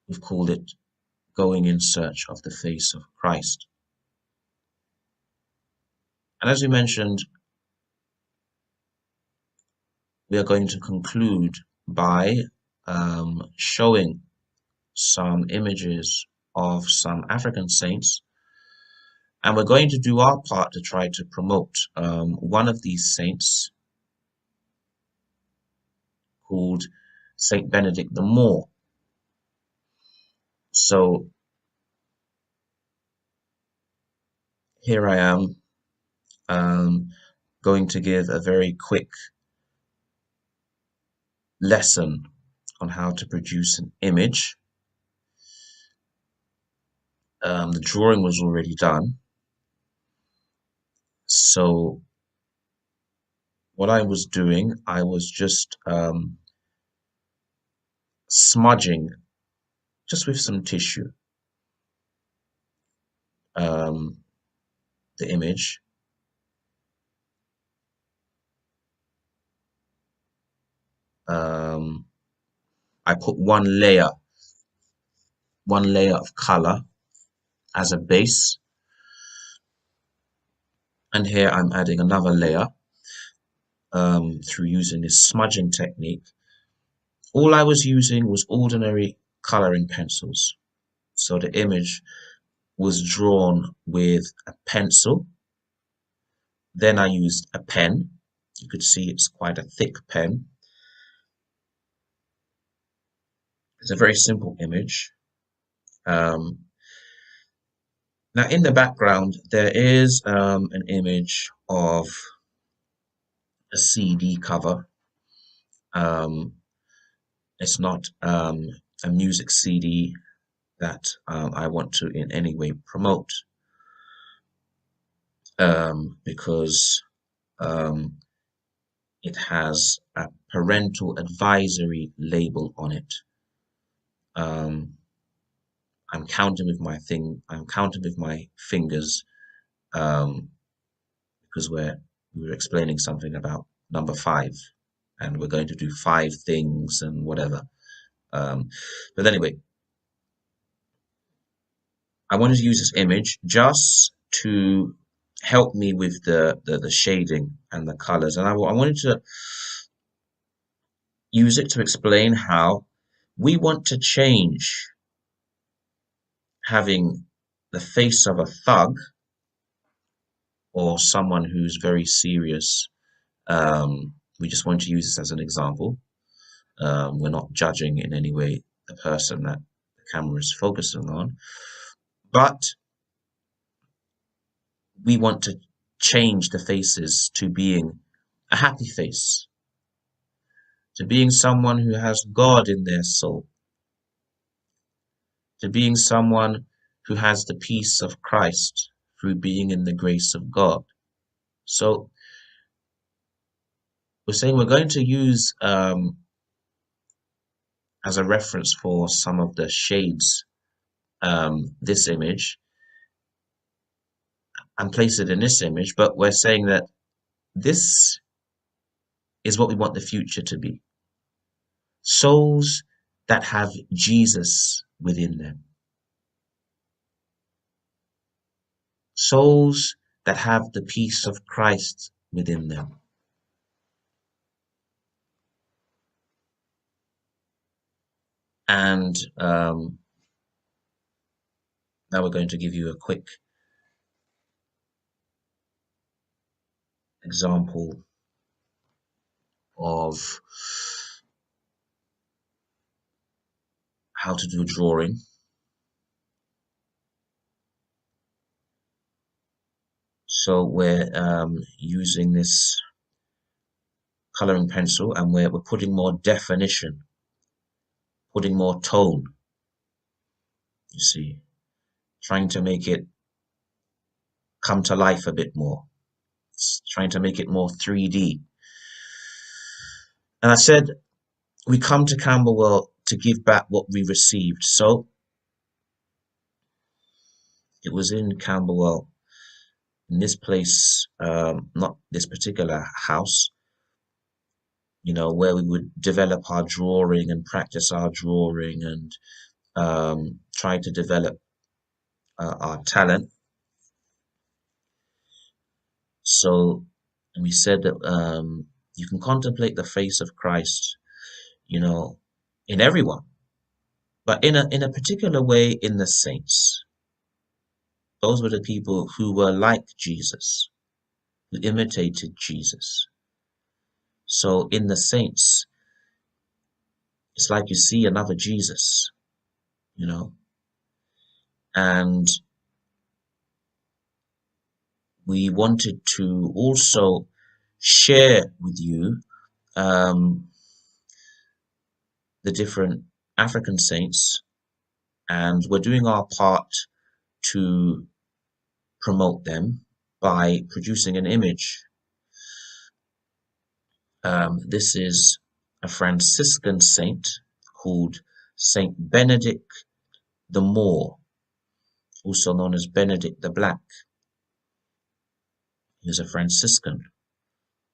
we've called it Going in Search of the Face of Christ. And as we mentioned, we are going to conclude by showing some images of some African saints, and we're going to do our part to try to promote one of these saints called Saint Benedict the Moor. So here I am um, going to give a very quick lesson on how to produce an image. The drawing was already done. So what I was doing, I was just smudging just with some tissue um, the image. Um, I put one layer of color as a base, and here I'm adding another layer through using this smudging technique. All I was using was ordinary coloring pencils. So the image was drawn with a pencil. Then I used a pen. You could see it's quite a thick pen. It's a very simple image. Um, Now in the background, there is an image of a CD cover. Um, it's not a music CD that I want to in any way promote because um, it has a parental advisory label on it. Um, I'm counting with my fingers because we're explaining something about number five, and we're going to do five things and whatever. Um, but anyway, I wanted to use this image just to help me with the shading and the colors, and I wanted to use it to explain how we want to change having the face of a thug or someone who's very serious. We just want to use this as an example. We're not judging in any way the person that the camera is focusing on, but we want to change the faces to being a happy face, to being someone who has God in their soul, to being someone who has the peace of Christ through being in the grace of God. So we're saying we're going to use as a reference for some of the shades this image and place it in this image, but we're saying that this is what we want the future to be. Souls that have Jesus within them. Souls that have the peace of Christ within them. And now we're going to give you a quick example of how to do a drawing. So we're using this coloring pencil, and we're putting more definition, putting more tone, you see, trying to make it come to life a bit more, trying to make it more 3D. And I said, we come to Camberwell to give back what we received. So it was in Camberwell, in this place, not this particular house, where we would develop our drawing and practice our drawing and try to develop our talent. So we said that You can contemplate the face of Christ, you know, in everyone, but in a particular way in the saints. Those were the people who were like Jesus, who imitated Jesus. So in the saints, it's like you see another Jesus, you know, and we wanted to also share with you um, the different African saints, and we're doing our part to promote them by producing an image. This is a Franciscan saint called Saint Benedict the Moor, also known as Benedict the Black. He was a Franciscan.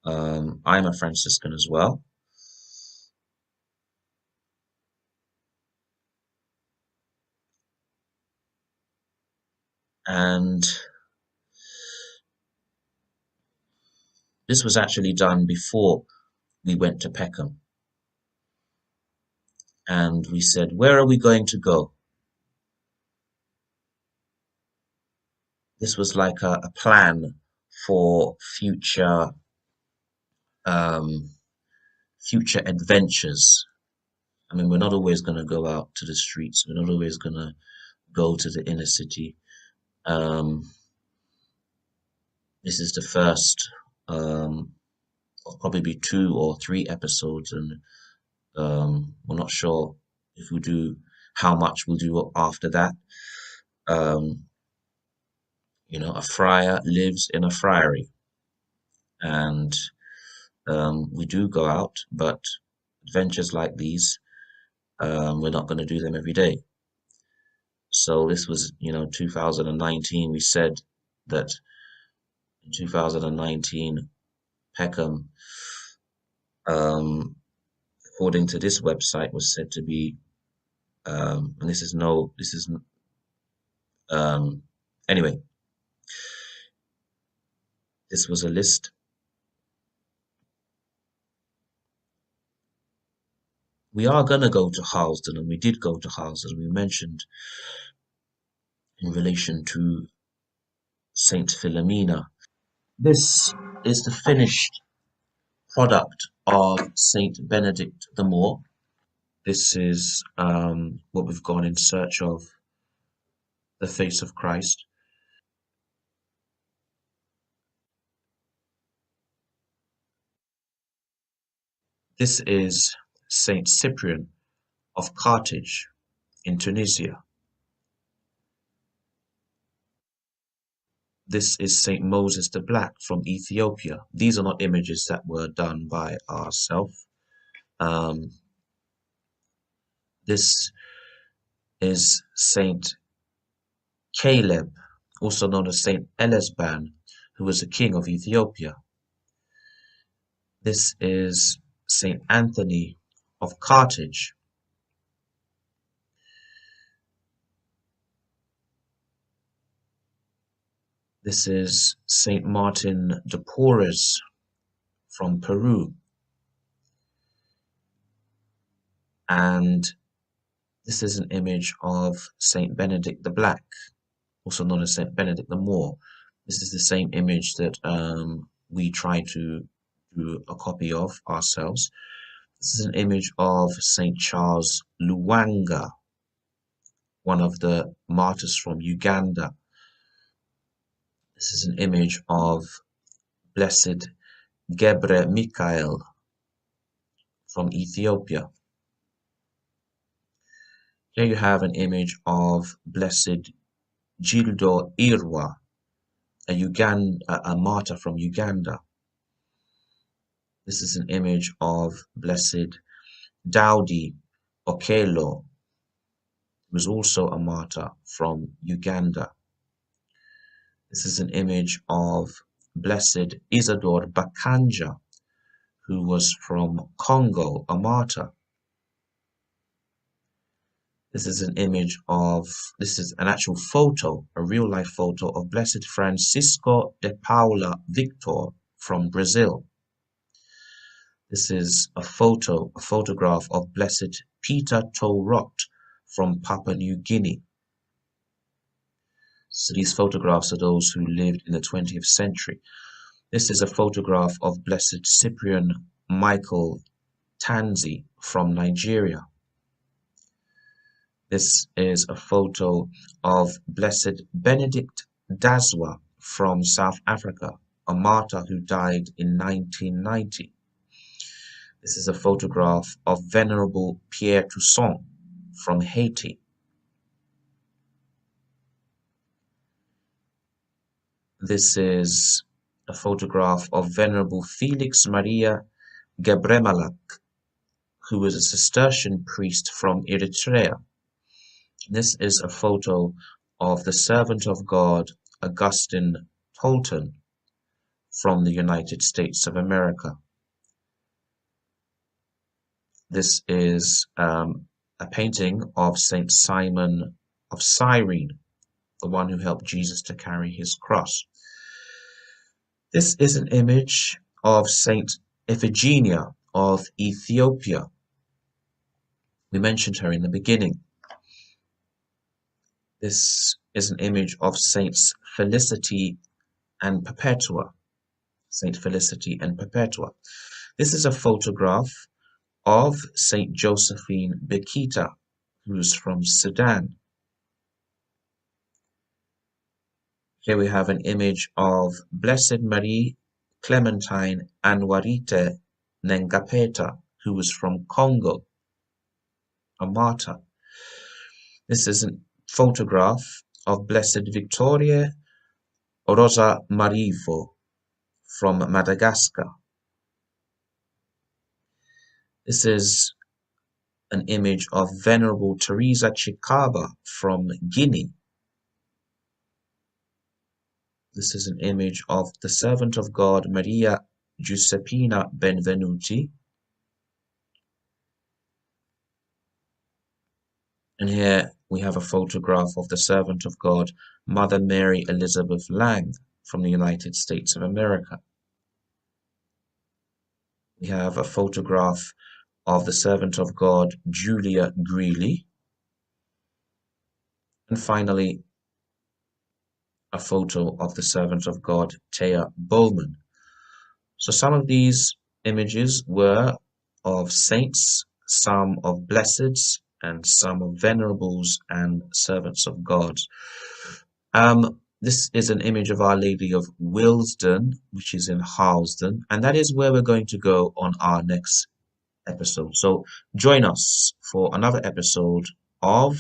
I'm a Franciscan as well. And this was actually done before we went to Peckham. And we said, where are we going to go? This was like a plan for um, future adventures. I mean, we're not always going to go out to the streets. We're not always going to go to the inner city. Um, this is the first of probably 2 or 3 episodes, and we're not sure if we do how much we'll do after that. Um, a friar lives in a friary, and we do go out, but adventures like these, we're not going to do them every day. So this was, 2019. We said that in 2019, Peckham, um, according to this website, was said to be, and um, anyway, this was a list. We are going to go to Harlesden, and we did go to Harlesden. We mentioned in relation to Saint Philomena. This is the finished product of Saint Benedict the Moor. This is what we've gone in search of, the face of Christ. This is Saint Cyprian of Carthage in Tunisia. This is Saint Moses the Black from Ethiopia. These are not images that were done by ourselves. Um, this is Saint Caleb, also known as Saint Elesban, who was a king of Ethiopia. This is Saint Anthony of Carthage. This is Saint Martin de Porres from Peru. And this is an image of Saint Benedict the Black, also known as Saint Benedict the Moor. This is the same image that we try to do a copy of ourselves. This is an image of Saint Charles Luwanga, one of the martyrs from Uganda. This is an image of Blessed Gebre Michael from Ethiopia. Here you have an image of Blessed Gildo Irwa, a martyr from Uganda. This is an image of Blessed Daudi Okello, who was also a martyr from Uganda. This is an image of Blessed Isidore Bakanja, who was from Congo, a martyr. This is an actual photo, a real life photo of Blessed Francisco de Paula Victor from Brazil. This is a photograph of Blessed Peter Torot from Papua New Guinea. So these photographs are those who lived in the 20th century. This is a photograph of Blessed Cyprian Michael Tanzi from Nigeria. This is a photo of Blessed Benedict Daswa from South Africa, a martyr who died in 1990. This is a photograph of Venerable Pierre Toussaint from Haiti. This is a photograph of Venerable Felix Maria Gebremalak, who was a Cistercian priest from Eritrea. This is a photo of the servant of God, Augustine Tolton, from the United States of America. This is a painting of Saint Simon of Cyrene, the one who helped Jesus to carry his cross. This is an image of Saint Iphigenia of Ethiopia. We mentioned her in the beginning. This is an image of Saints Felicity and Perpetua. Saint Felicity and Perpetua. This is a photograph of Saint Josephine Bekita, who's from Sudan. Here we have an image of Blessed Marie Clementine Anwarite Nengapeta, who was from Congo, a martyr. This is a photograph of Blessed Victoria Rosa Marivo from Madagascar. This is an image of Venerable Teresa Chikaba from Guinea. This is an image of the servant of God Maria Giuseppina Benvenuti. And here we have a photograph of the servant of God Mother Mary Elizabeth Lang from the United States of America. We have a photograph of the servant of God Julia Greeley. And finally, a photo of the servant of God Thea Bowman. So some of these images were of saints, some of blesseds, and some of venerables and servants of God. This is an image of Our Lady of Willesden, which is in Harlesden, and that is where we're going to go on our next episode. So join us for another episode of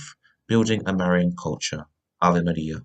Building a Marian Culture. Ave Maria.